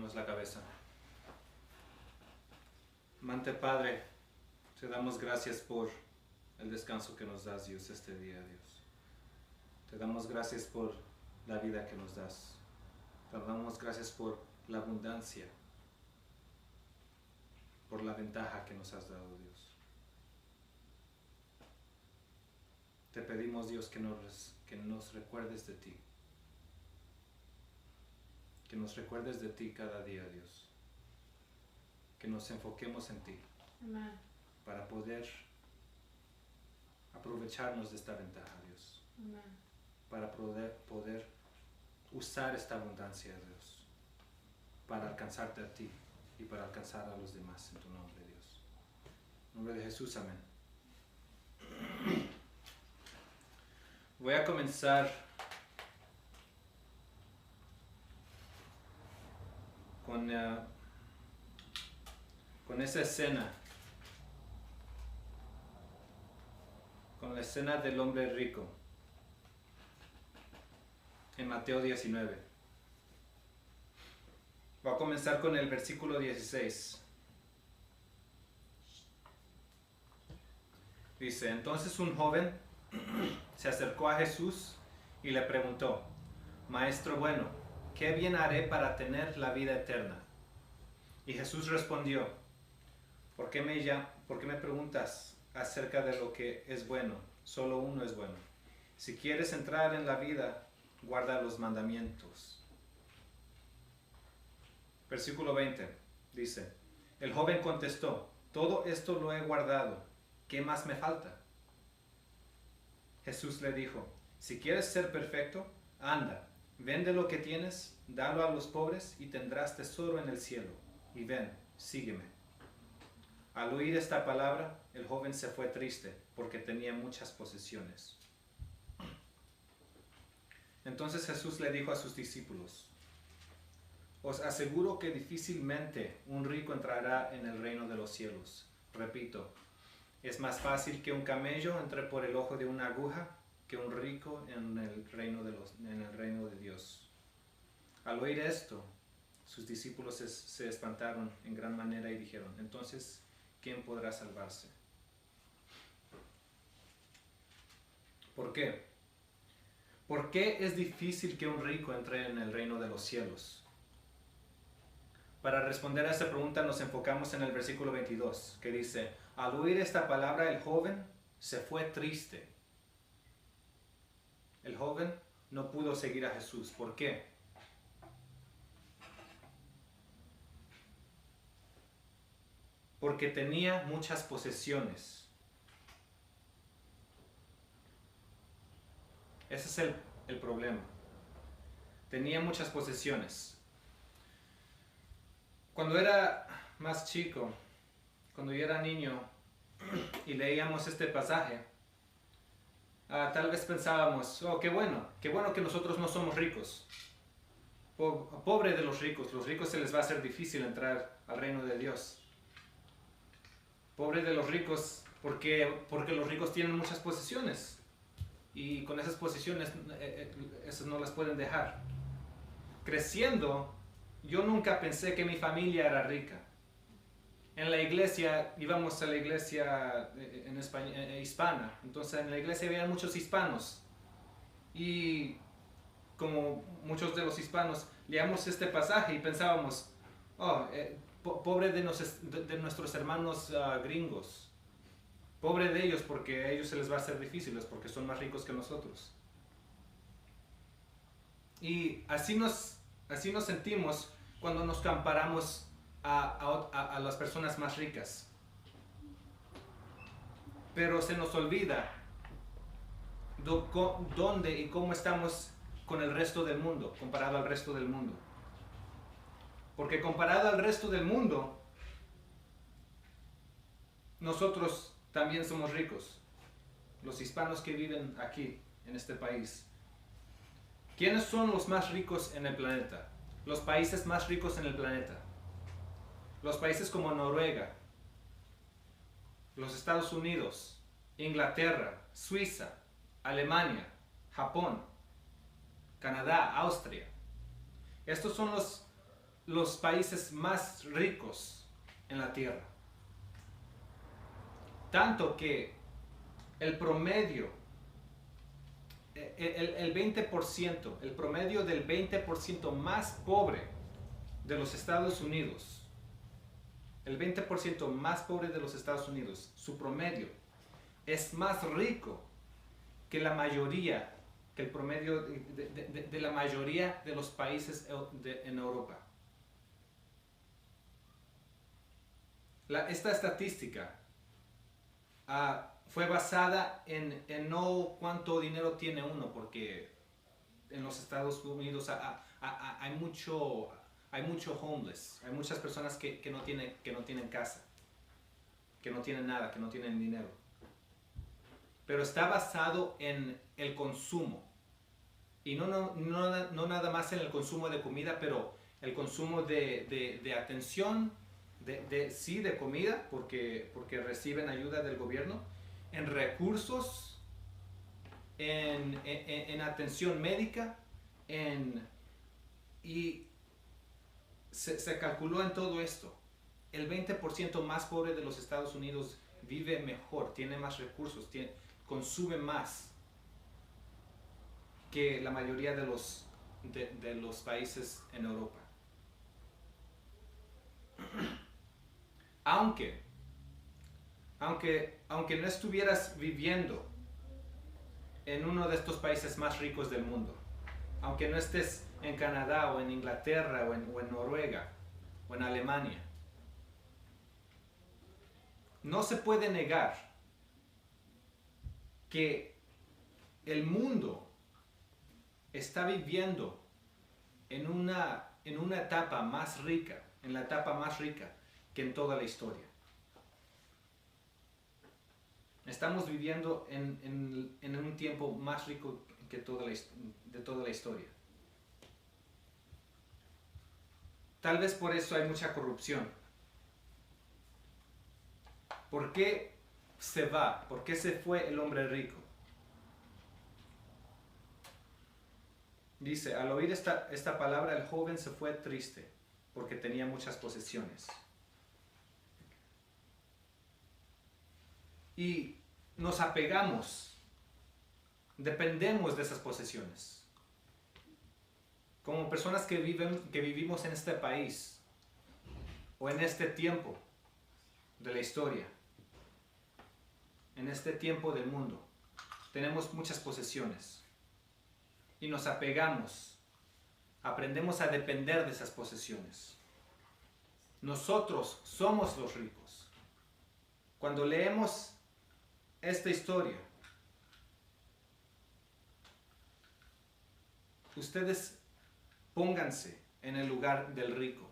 inclinemos la cabeza. Amante Padre, te damos gracias por el descanso que nos das, Dios, este día, Dios. Te damos gracias por la vida que nos das. Te damos gracias por la abundancia, por la ventaja que nos has dado, Dios. Te pedimos, Dios, que nos recuerdes de ti. Que nos recuerdes de ti cada día, Dios. Que nos enfoquemos en ti. Amén. Para poder aprovecharnos de esta ventaja, Dios. Amén. Para poder usar esta abundancia, Dios. Para alcanzarte a ti y para alcanzar a los demás en tu nombre, Dios. En nombre de Jesús, amén. Voy a comenzar con esa escena, con la escena del hombre rico en Mateo 19. Voy a comenzar con el versículo 16. Dice: entonces un joven se acercó a Jesús y le preguntó: Maestro bueno, ¿qué bien haré para tener la vida eterna? Y Jesús respondió: ¿Por qué me preguntas acerca de lo que es bueno? Solo uno es bueno. Si quieres entrar en la vida, guarda los mandamientos. Versículo 20 dice: el joven contestó: todo esto lo he guardado, ¿qué más me falta? Jesús le dijo: si quieres ser perfecto, anda, vende lo que tienes, dalo a los pobres y tendrás tesoro en el cielo. Y ven, sígueme. Al oír esta palabra, el joven se fue triste, porque tenía muchas posesiones. Entonces Jesús le dijo a sus discípulos: os aseguro que difícilmente un rico entrará en el reino de los cielos. Repito, es más fácil que un camello entre por el ojo de una aguja que un rico en el reino de Dios. Al oír esto, sus discípulos se espantaron en gran manera y dijeron: entonces, ¿quién podrá salvarse? ¿Por qué? ¿Por qué es difícil que un rico entre en el reino de los cielos? Para responder a esta pregunta nos enfocamos en el versículo 22, que dice: al oír esta palabra, el joven se fue triste. El joven no pudo seguir a Jesús. ¿Por qué? Porque tenía muchas posesiones. Ese es el problema. Tenía muchas posesiones. Cuando era más chico, cuando yo era niño y leíamos este pasaje, tal vez pensábamos: oh, qué bueno que nosotros no somos ricos. Pobre de los ricos se les va a hacer difícil entrar al reino de Dios. Pobre de los ricos, porque los ricos tienen muchas posesiones y con esas posesiones esas no las pueden dejar. Creciendo, yo nunca pensé que mi familia era rica. En la iglesia, íbamos a la iglesia en España, hispana, entonces en la iglesia había muchos hispanos. Y como muchos de los hispanos, leíamos este pasaje y pensábamos: oh, pobre de nuestros hermanos gringos. Pobre de ellos, porque a ellos se les va a hacer difíciles, porque son más ricos que nosotros. Y así nos sentimos cuando nos comparamos a las personas más ricas. Pero se nos olvida dónde y cómo estamos con el resto del mundo, comparado al resto del mundo. Porque comparado al resto del mundo, nosotros también somos ricos. Los hispanos que viven aquí, en este país. ¿Quiénes son los más ricos en el planeta? Los países más ricos en el planeta. Los países como Noruega, los Estados Unidos, Inglaterra, Suiza, Alemania, Japón, Canadá, Austria. Estos son los países más ricos en la tierra. Tanto que el promedio, el 20%, el promedio del 20% más pobre de los Estados Unidos, el 20% más pobre de los Estados Unidos, su promedio es más rico que la mayoría, que el promedio de la mayoría de los países en Europa. Esta estadística fue basada en no cuánto dinero tiene uno, porque en los Estados Unidos hay mucho homeless, hay muchas personas que no tienen casa, que no tienen nada, que no tienen dinero. Pero está basado en el consumo. Y no nada más en el consumo de comida, pero el consumo de atención, sí de comida, porque reciben ayuda del gobierno, en recursos, en atención médica, y se calculó en todo esto. El 20% más pobre de los Estados Unidos vive mejor, tiene más recursos, consume más que la mayoría de los países en Europa. Aunque no estuvieras viviendo en uno de estos países más ricos del mundo, aunque no estés en Canadá o en Inglaterra o en Noruega o en Alemania, no se puede negar que el mundo está viviendo en una etapa más rica, en la etapa más rica que en toda la historia. Estamos viviendo en un tiempo más rico que de toda la historia. Tal vez por eso hay mucha corrupción. ¿Por qué se va? ¿Por qué se fue el hombre rico? Dice, al oír esta palabra, el joven se fue triste, porque tenía muchas posesiones. Y nos apegamos, dependemos de esas posesiones. Como personas que vivimos en este país, o en este tiempo de la historia, en este tiempo del mundo, tenemos muchas posesiones. Y nos apegamos, aprendemos a depender de esas posesiones. Nosotros somos los ricos. Cuando leemos esta historia, ustedes pónganse en el lugar del rico.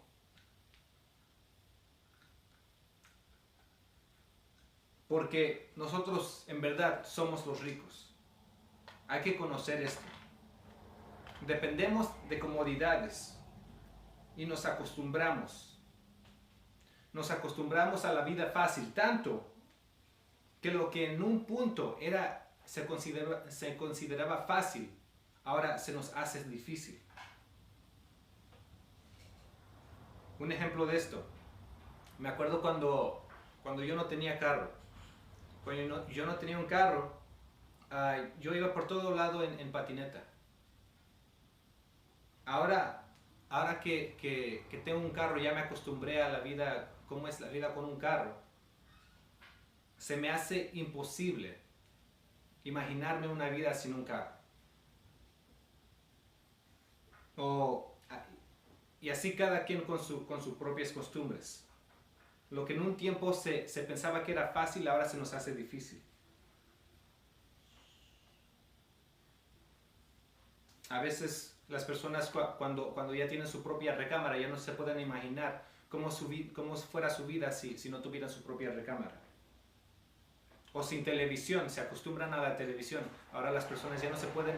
Porque nosotros en verdad somos los ricos. Hay que conocer esto. Dependemos de comodidades y nos acostumbramos. Nos acostumbramos a la vida fácil, tanto que lo que en un punto se consideraba fácil, ahora se nos hace difícil. Un ejemplo de esto, me acuerdo cuando yo no tenía carro. Cuando yo no tenía un carro, yo iba por todo lado en patineta. Ahora que tengo un carro, ya me acostumbré a la vida, cómo es la vida con un carro. Se me hace imposible imaginarme una vida sin un carro. Y así cada quien con sus propias costumbres. Lo que en un tiempo se pensaba que era fácil, ahora se nos hace difícil. A veces las personas cuando ya tienen su propia recámara ya no se pueden imaginar cómo fuera su vida si no tuvieran su propia recámara. O sin televisión, se acostumbran a la televisión. Ahora las personas ya no se pueden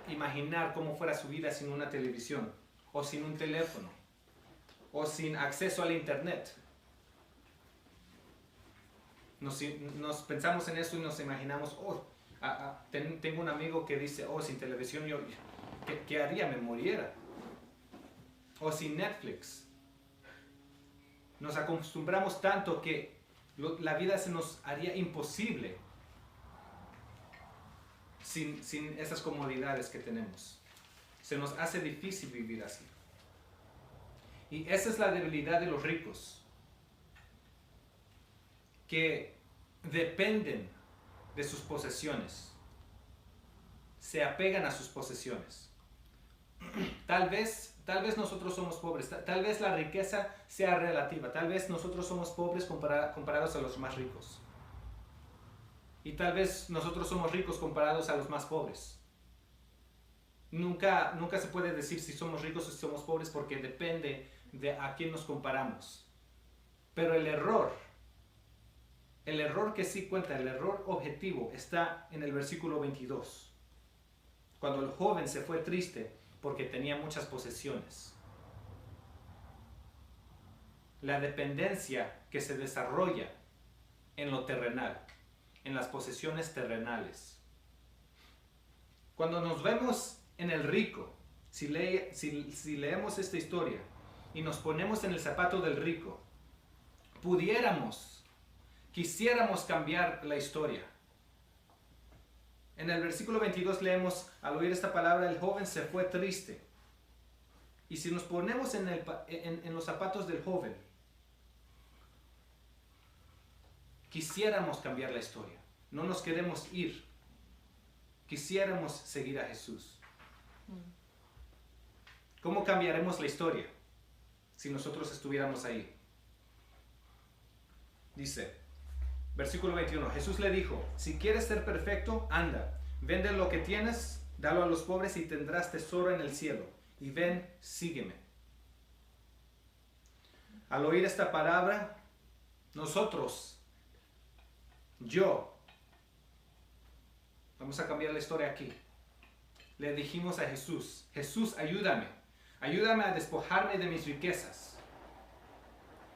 imaginar cómo fuera su vida sin una televisión, o sin un teléfono, o sin acceso al internet. Nos pensamos en eso y nos imaginamos, tengo un amigo que dice, sin televisión ¿qué haría? Me muriera. O sin Netflix. nos acostumbramos tanto que la vida se nos haría imposible sin esas comodidades que tenemos. Se nos hace difícil vivir así. Y esa es la debilidad de los ricos, que dependen de sus posesiones, se apegan a sus posesiones. Tal vez nosotros somos pobres, tal vez la riqueza sea relativa, tal vez nosotros somos pobres comparados a los más ricos. Y tal vez nosotros somos ricos comparados a los más pobres. Nunca se puede decir si somos ricos o si somos pobres porque depende de a quién nos comparamos. Pero el error que sí cuenta, el error objetivo, está en el versículo 22. Cuando el joven se fue triste porque tenía muchas posesiones. La dependencia que se desarrolla en lo terrenal, en las posesiones terrenales. Cuando nos vemos en el rico, si leemos esta historia y nos ponemos en el zapato del rico, quisiéramos cambiar la historia. En el versículo 22 leemos, al oír esta palabra, el joven se fue triste. Y si nos ponemos en los zapatos del joven, quisiéramos cambiar la historia. No nos queremos ir. Quisiéramos seguir a Jesús. ¿Cómo cambiaremos la historia si nosotros estuviéramos ahí? Dice, versículo 21, Jesús le dijo, si quieres ser perfecto, anda, vende lo que tienes, dalo a los pobres y tendrás tesoro en el cielo. Y ven, sígueme. Al oír esta palabra, vamos a cambiar la historia aquí. Le dijimos a Jesús, Jesús, ayúdame a despojarme de mis riquezas.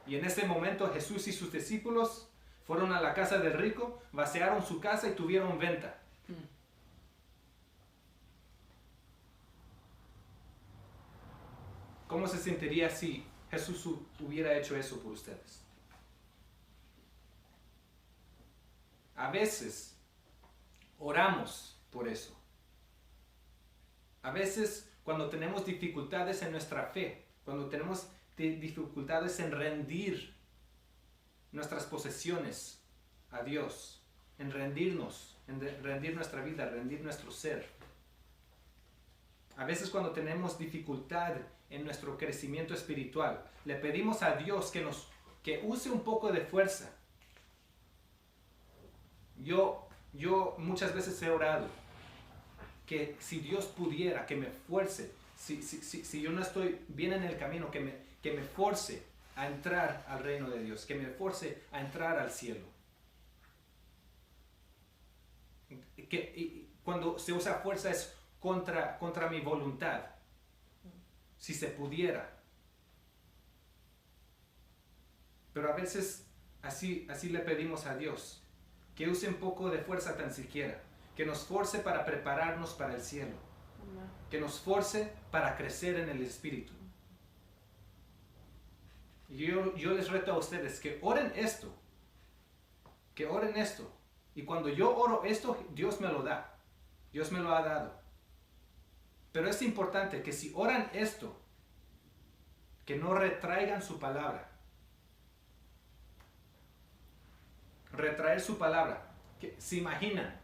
Y en ese momento Jesús y sus discípulos fueron a la casa del rico, vaciaron su casa y tuvieron venta. ¿Cómo se sentiría si Jesús hubiera hecho eso por ustedes? A veces oramos por eso. A veces cuando tenemos dificultades en nuestra fe, cuando tenemos dificultades en rendir nuestras posesiones a Dios, en rendirnos, en rendir nuestra vida, rendir nuestro ser. A veces cuando tenemos dificultad en nuestro crecimiento espiritual, le pedimos a Dios que use un poco de fuerza. Yo muchas veces he orado que si Dios pudiera, que me fuerce, si yo no estoy bien en el camino, que me force a entrar al reino de Dios, que me force a entrar al cielo. Y cuando se usa fuerza es contra mi voluntad, si se pudiera. Pero a veces así le pedimos a Dios, que use un poco de fuerza tan siquiera, que nos force para prepararnos para el cielo, que nos force para crecer en el Espíritu. Yo les reto a ustedes que oren esto, y cuando yo oro esto, Dios me lo da, Dios me lo ha dado. Pero es importante que si oran esto, que no retraigan su palabra. Retraer su palabra. Que se imaginan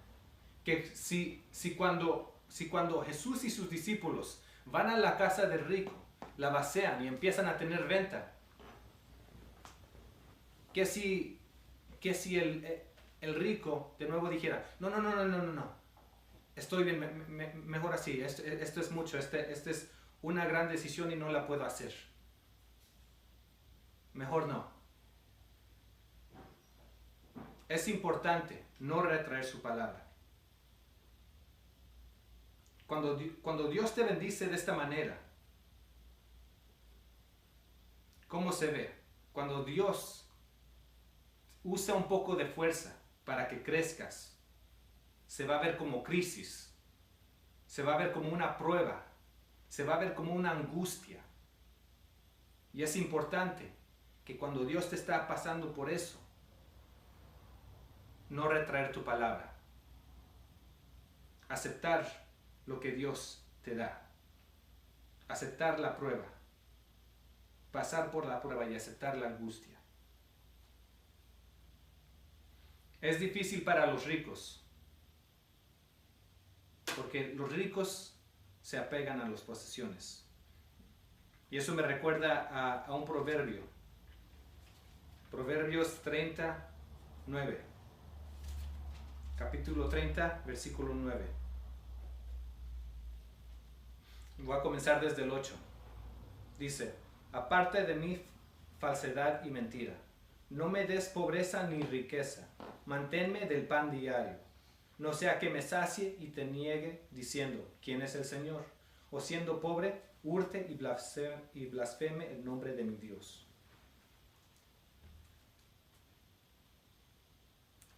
que si cuando Jesús y sus discípulos van a la casa del rico, la vacían y empiezan a tener venta, que si el rico de nuevo dijera, no, estoy bien, mejor así, esto es mucho, esta es una gran decisión y no la puedo hacer. Mejor no. Es importante no retraer su palabra. Cuando Dios te bendice de esta manera, ¿cómo se ve? Cuando Dios usa un poco de fuerza para que crezcas, se va a ver como crisis, se va a ver como una prueba, se va a ver como una angustia. Y es importante que cuando Dios te está pasando por eso, no retraer tu palabra. Aceptar lo que Dios te da. Aceptar la prueba. Pasar por la prueba y aceptar la angustia. Es difícil para los ricos, porque los ricos se apegan a las posesiones. Y eso me recuerda a un proverbio. Proverbios 39. Capítulo 30, versículo 9. Voy a comenzar desde el 8. Dice: aparte de mí falsedad y mentira. No me des pobreza ni riqueza. Manténme del pan diario. No sea que me sacie y te niegue diciendo: ¿quién es el Señor? O siendo pobre, hurte y blasfeme el nombre de mi Dios.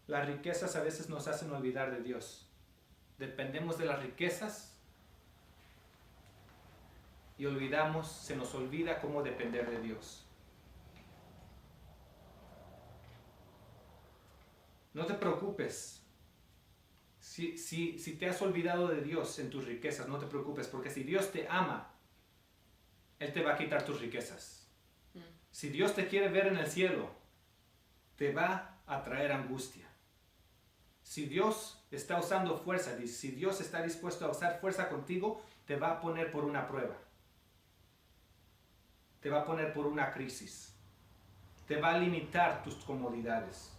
Las riquezas a veces nos hacen olvidar de Dios. Dependemos de las riquezas y se nos olvida cómo depender de Dios. No te preocupes. Si te has olvidado de Dios en tus riquezas, no te preocupes, porque si Dios te ama, Él te va a quitar tus riquezas. Si Dios te quiere ver en el cielo, te va a traer angustia. Si Dios está usando fuerza, si Dios está dispuesto a usar fuerza contigo, te va a poner por una prueba. Te va a poner por una crisis. Te va a limitar tus comodidades.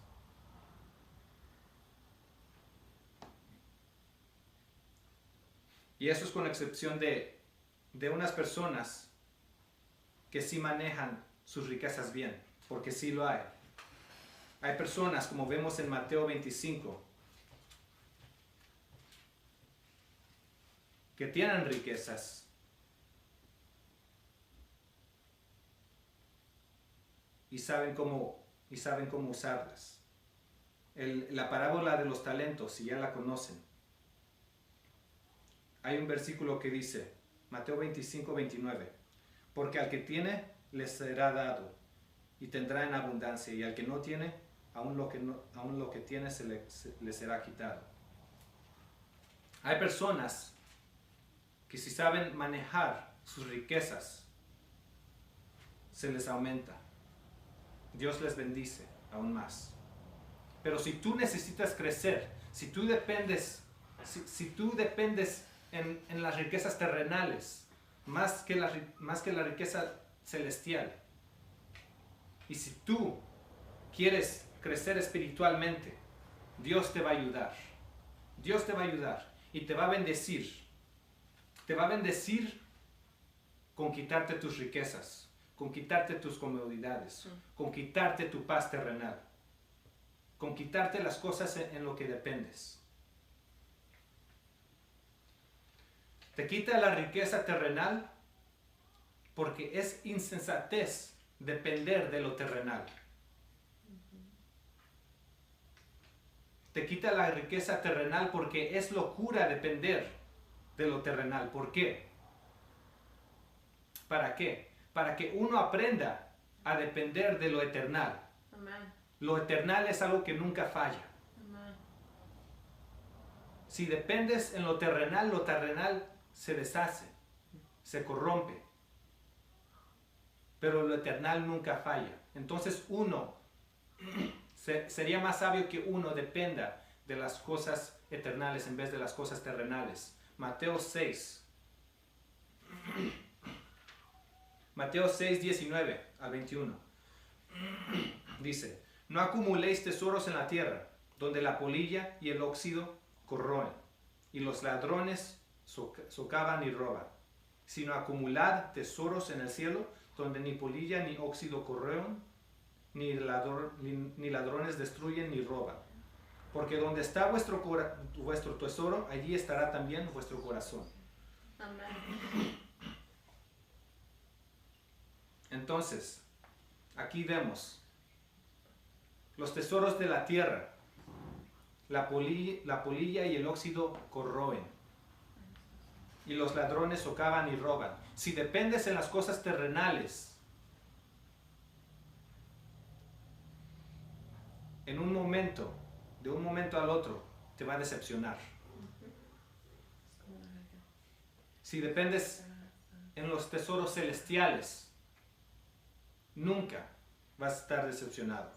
Y eso es con excepción de unas personas que sí manejan sus riquezas bien, porque sí lo hay. Hay personas, como vemos en Mateo 25, que tienen riquezas y saben cómo usarlas. La parábola de los talentos, si ya la conocen, hay un versículo que dice, Mateo 25, 29, porque al que tiene le será dado y tendrá en abundancia, y al que no tiene, aún lo que tiene le será quitado. Hay personas que si saben manejar sus riquezas, se les aumenta. Dios les bendice aún más. Pero si tú necesitas crecer, si tú dependes en las riquezas terrenales, más que la riqueza celestial, y si tú quieres crecer espiritualmente, Dios te va a ayudar. Dios te va a ayudar y te va a bendecir. Te va a bendecir con quitarte tus riquezas, con quitarte tus comodidades, con quitarte tu paz terrenal, con quitarte las cosas en lo que dependes. Te quita la riqueza terrenal porque es insensatez depender de lo terrenal. Te quita la riqueza terrenal porque es locura depender de lo terrenal. ¿Por qué? ¿Para qué? Para que uno aprenda a depender de lo eternal. Amén. Lo eternal es algo que nunca falla. Amén. Si dependes en lo terrenal se deshace, se corrompe. Pero lo eternal nunca falla. Entonces sería más sabio que uno dependa de las cosas eternales en vez de las cosas terrenales. Mateo 6. Mateo 6, 19 al 21. Dice, no acumuléis tesoros en la tierra, donde la polilla y el óxido corroen, y los ladrones socavan y roban, sino acumulad tesoros en el cielo, donde ni polilla ni óxido corroen, ni ladrones destruyen ni roban. Porque donde está vuestro tesoro, allí estará también vuestro corazón. Amén. Entonces, aquí vemos los tesoros de la tierra. La polilla y el óxido corroen, y los ladrones socavan y roban. Si dependes en las cosas terrenales, en un momento, de un momento al otro, te va a decepcionar. Si dependes en los tesoros celestiales, nunca vas a estar decepcionado.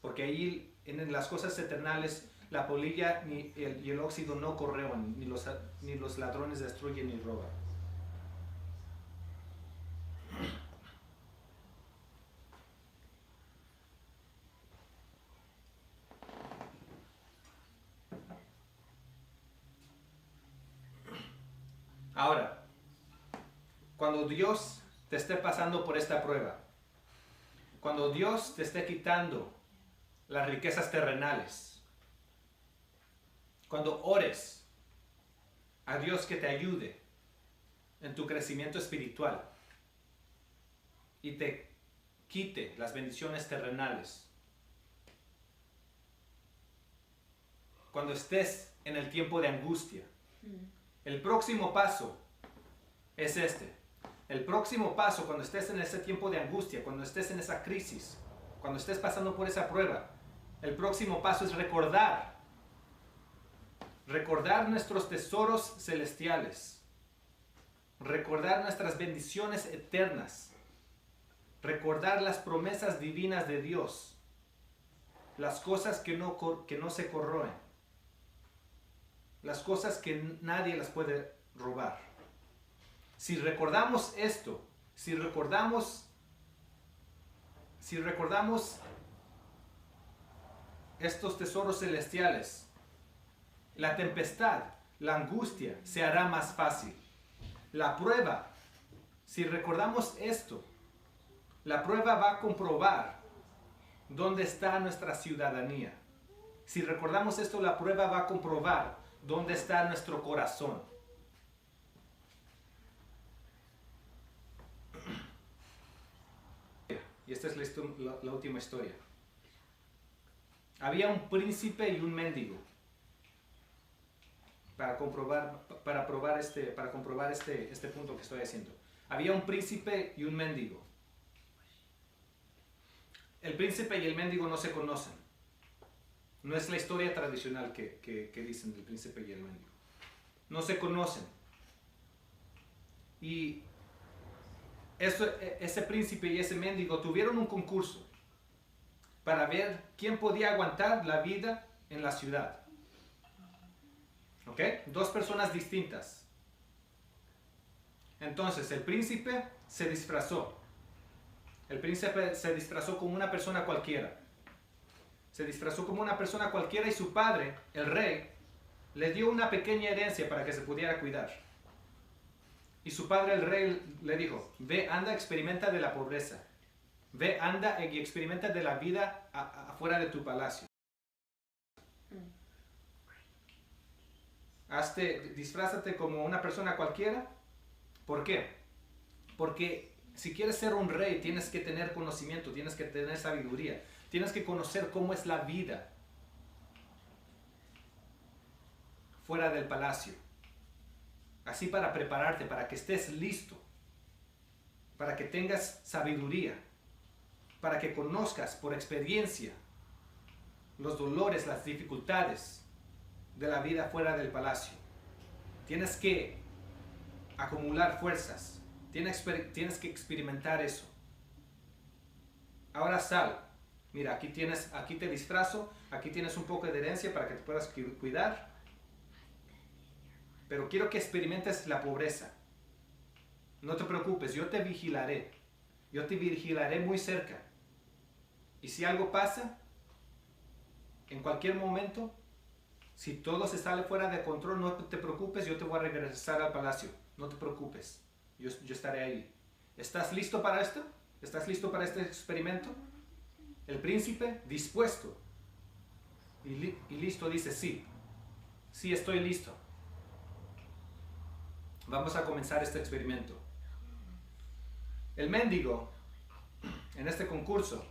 Porque ahí, en las cosas eternales, la polilla y el óxido no corroen, ni los ladrones destruyen ni roban. Ahora, cuando Dios te esté pasando por esta prueba, cuando Dios te esté quitando las riquezas terrenales, cuando ores a Dios que te ayude en tu crecimiento espiritual y te quite las bendiciones terrenales, cuando estés en el tiempo de angustia, el próximo paso es este. El próximo paso, cuando estés en ese tiempo de angustia, cuando estés en esa crisis, cuando estés pasando por esa prueba, el próximo paso es recordar nuestros tesoros celestiales, recordar nuestras bendiciones eternas, recordar las promesas divinas de Dios, las cosas que no se corroen, las cosas que nadie las puede robar. Si recordamos esto, si recordamos estos tesoros celestiales, la tempestad, la angustia se hará más fácil. La prueba, si recordamos esto, la prueba va a comprobar dónde está nuestra ciudadanía. Si recordamos esto, la prueba va a comprobar dónde está nuestro corazón. Y esta es la última historia. Había un príncipe y un mendigo. Para comprobar este punto que estoy haciendo. Había un príncipe y un mendigo. El príncipe y el mendigo no se conocen. No es la historia tradicional que dicen del príncipe y el mendigo. No se conocen. Y ese príncipe y ese mendigo tuvieron un concurso para ver quién podía aguantar la vida en la ciudad. ¿Ok? Dos personas distintas. Entonces el príncipe se disfrazó. El príncipe se disfrazó como una persona cualquiera. Se disfrazó como una persona cualquiera y su padre, el rey, le dio una pequeña herencia para que se pudiera cuidar. Y su padre, el rey, le dijo: ve, anda, experimenta de la pobreza. Ve, anda y experimenta de la vida afuera de tu palacio. Disfrázate como una persona cualquiera. ¿Por qué? Porque si quieres ser un rey, tienes que tener conocimiento, tienes que tener sabiduría, tienes que conocer cómo es la vida fuera del palacio. Así, para prepararte, para que estés listo, para que tengas sabiduría, para que conozcas por experiencia los dolores, las dificultades de la vida fuera del palacio. Tienes que acumular fuerzas, tienes que experimentar eso. Ahora sal. Mira, aquí te disfrazo, aquí tienes un poco de herencia para que te puedas cuidar. Pero quiero que experimentes la pobreza. No te preocupes, yo te vigilaré. Yo te vigilaré muy cerca. Y si algo pasa, en cualquier momento, si todo se sale fuera de control, no te preocupes, yo te voy a regresar al palacio. No te preocupes, yo estaré ahí. ¿Estás listo para esto? ¿Estás listo para este experimento? El príncipe, dispuesto y listo, dice: sí, sí, estoy listo. Vamos a comenzar este experimento. El mendigo, en este concurso,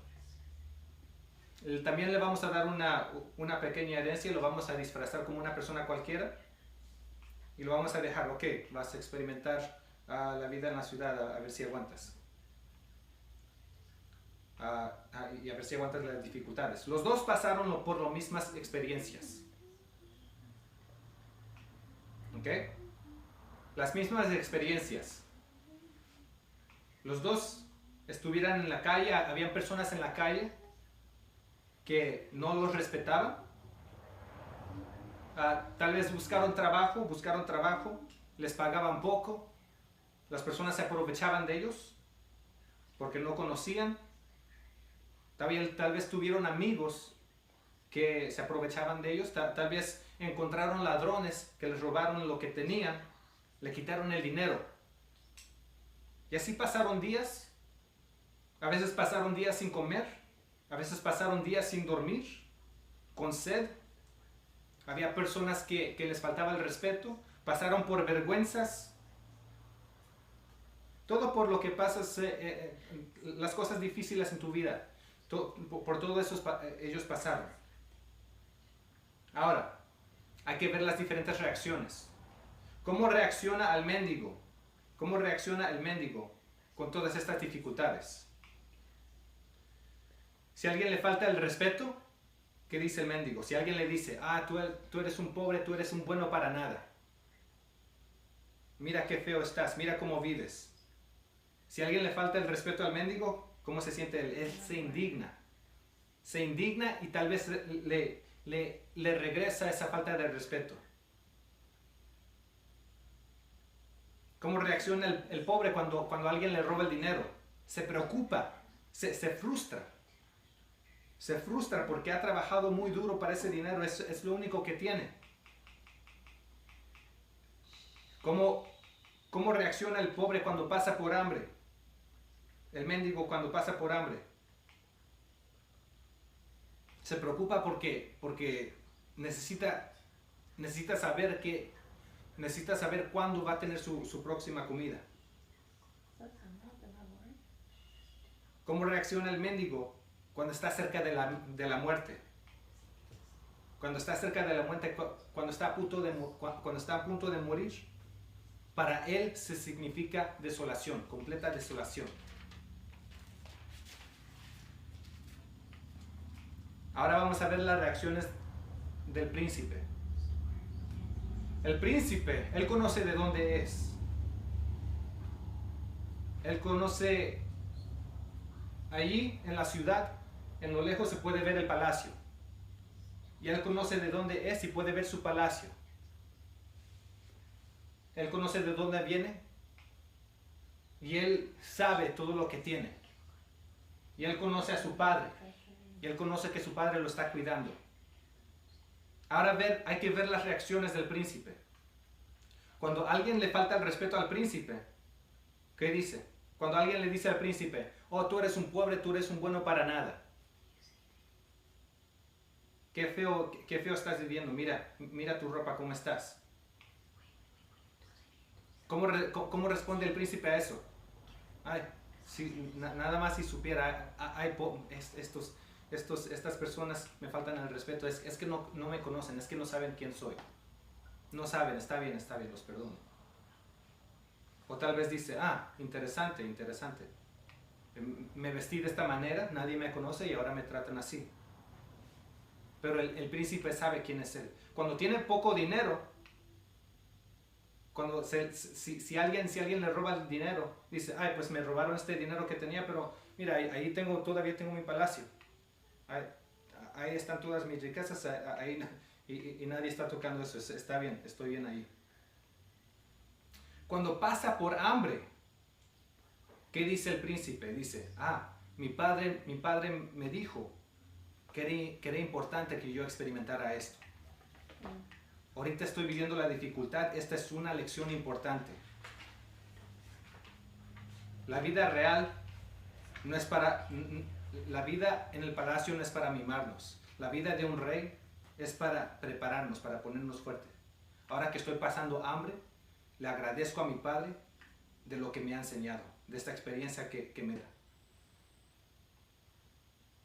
también le vamos a dar una pequeña herencia y lo vamos a disfrazar como una persona cualquiera y lo vamos a dejar. Ok, vas a experimentar la vida en la ciudad, a ver si aguantas. y a ver si aguantas las dificultades. Los dos pasaron por las mismas experiencias. ¿Ok? Las mismas experiencias. Los dos estuvieran en la calle, habían personas en la calle que no los respetaban. Tal vez buscaron trabajo, les pagaban poco, las personas se aprovechaban de ellos porque no conocían. Tal vez tuvieron amigos que se aprovechaban de ellos, tal vez encontraron ladrones que les robaron lo que tenían, le quitaron el dinero. Y así pasaron días, a veces pasaron días sin comer, a veces pasaron días sin dormir, con sed. Había personas que les faltaba el respeto, pasaron por vergüenzas. Todo por lo que pasas, las cosas difíciles en tu vida, por todo eso ellos pasaron. Ahora, hay que ver las diferentes reacciones. ¿Cómo reacciona el mendigo? ¿Cómo reacciona el mendigo con todas estas dificultades? Si a alguien le falta el respeto, ¿qué dice el mendigo? Si alguien le dice, tú eres un pobre, tú eres un bueno para nada. Mira qué feo estás, mira cómo vives. Si a alguien le falta el respeto al mendigo, ¿cómo se siente él? Él se indigna. Se indigna y tal vez le regresa esa falta de respeto. ¿Cómo reacciona el pobre cuando alguien le roba el dinero? Se preocupa, se frustra. Se frustra porque ha trabajado muy duro para ese dinero, es lo único que tiene. ¿Cómo reacciona el pobre cuando pasa por hambre? El mendigo cuando pasa por hambre. Se preocupa porque necesita saber cuándo va a tener su próxima comida. ¿Cómo reacciona el mendigo cuando está cerca de la muerte? Cuando está cerca de la muerte, cuando está a punto de morir, para él se significa desolación, completa desolación. Ahora vamos a ver las reacciones del príncipe. El príncipe, él conoce de dónde es. Él conoce allí en la ciudad, en lo lejos se puede ver el palacio. Y él conoce de dónde es y puede ver su palacio. Él conoce de dónde viene y él sabe todo lo que tiene. Y él conoce a su padre. Y él conoce que su padre lo está cuidando. Ahora hay que ver las reacciones del príncipe. Cuando a alguien le falta el respeto al príncipe, ¿qué dice? Cuando alguien le dice al príncipe, tú eres un pobre, tú eres un bueno para nada. Qué feo estás viviendo, mira tu ropa, ¿cómo estás? ¿Cómo responde el príncipe a eso? Nada más si supiera, estas personas me faltan el respeto, es que no me conocen, es que no saben quién soy. No saben, está bien, los perdono. O tal vez dice, interesante. Me vestí de esta manera, nadie me conoce y ahora me tratan así. Pero el príncipe sabe quién es él. Cuando tiene poco dinero, si alguien le roba el dinero, dice, pues me robaron este dinero que tenía, pero mira, ahí todavía tengo mi palacio. Ahí están todas mis riquezas, y nadie está tocando eso, está bien, estoy bien ahí. Cuando pasa por hambre, ¿qué dice el príncipe? Dice, mi padre me dijo que era importante que yo experimentara esto. Ahorita estoy viviendo la dificultad, esta es una lección importante. La vida real no es la vida en el palacio no es para mimarnos. La vida de un rey es para prepararnos, para ponernos fuertes. Ahora que estoy pasando hambre, le agradezco a mi padre de lo que me ha enseñado, de esta experiencia que me da.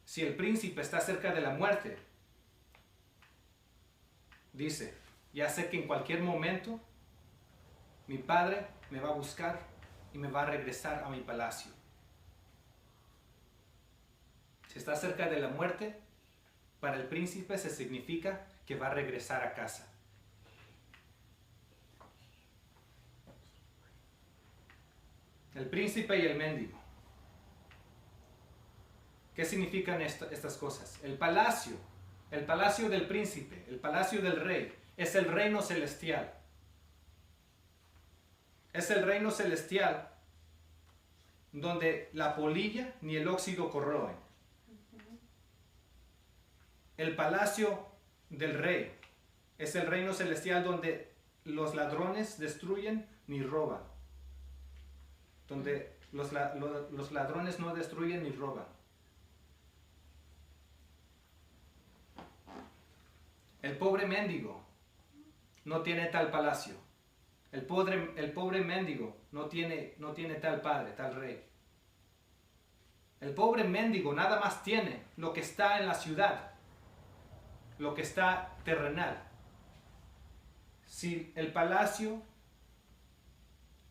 Si el príncipe está cerca de la muerte, dice, ya sé que en cualquier momento mi padre me va a buscar y me va a regresar a mi palacio. Si está cerca de la muerte, para el príncipe se significa que va a regresar a casa. El príncipe y el mendigo. ¿Qué significan estas cosas? El palacio del príncipe, el palacio del rey, es el reino celestial. Es el reino celestial donde la polilla ni el óxido corroen. El palacio del rey es el reino celestial donde los ladrones destruyen ni roban. Donde los ladrones no destruyen ni roban. El pobre mendigo no tiene tal palacio. El pobre mendigo no tiene tal padre, tal rey. El pobre mendigo nada más tiene lo que está en la ciudad, lo que está terrenal. Si el palacio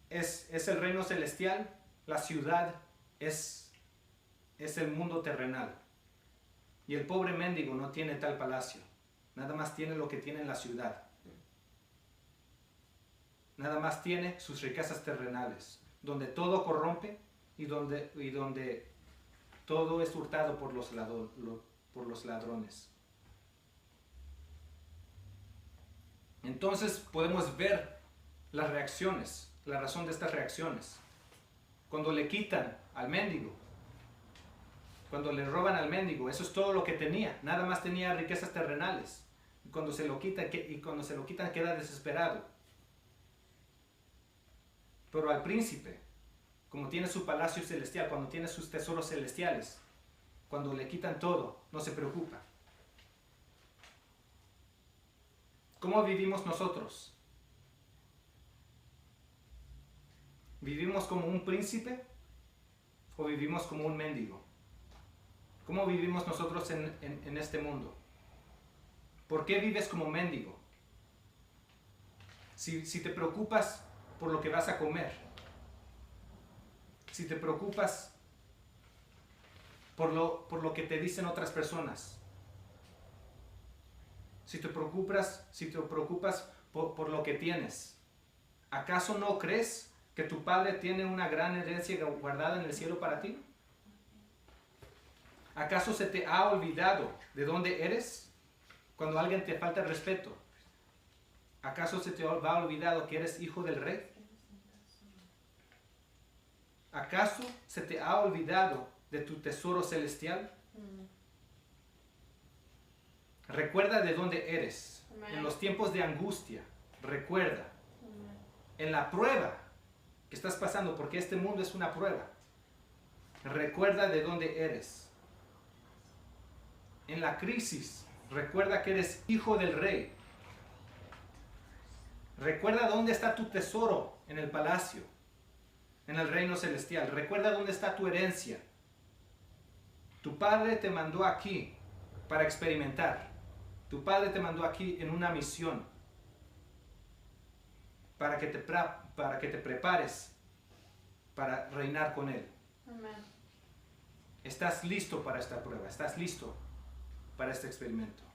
es el reino celestial, la ciudad es el mundo terrenal. Y el pobre mendigo no tiene tal palacio. Nada más tiene lo que tiene en la ciudad. Nada más tiene sus riquezas terrenales, donde todo corrompe y donde todo es hurtado por los ladrones. Entonces podemos ver las reacciones, la razón de estas reacciones. Cuando le quitan al mendigo, cuando le roban al mendigo, eso es todo lo que tenía. Nada más tenía riquezas terrenales. Y cuando se lo quitan queda desesperado. Pero al príncipe, como tiene su palacio celestial, cuando tiene sus tesoros celestiales, cuando le quitan todo, no se preocupa. ¿Cómo vivimos nosotros? ¿Vivimos como un príncipe o vivimos como un mendigo? ¿Cómo vivimos nosotros en este mundo? ¿Por qué vives como mendigo? Si te preocupas por lo que vas a comer, si te preocupas por lo que te dicen otras personas, si te preocupas por lo que tienes, ¿acaso no crees que tu Padre tiene una gran herencia guardada en el cielo para ti? ¿Acaso se te ha olvidado de dónde eres? Cuando alguien te falta el respeto, ¿acaso se te ha olvidado que eres hijo del rey? ¿Acaso se te ha olvidado de tu tesoro celestial? Recuerda de dónde eres. En los tiempos de angustia, recuerda. En la prueba que estás pasando, porque este mundo es una prueba, recuerda de dónde eres. En la crisis, recuerda que eres hijo del rey. Recuerda dónde está tu tesoro en el palacio, en el reino celestial. Recuerda dónde está tu herencia. Tu Padre te mandó aquí para experimentar. Tu Padre te mandó aquí en una misión para que te prepares para reinar con Él. Amén. ¿Estás listo para esta prueba? ¿Estás listo para este experimento?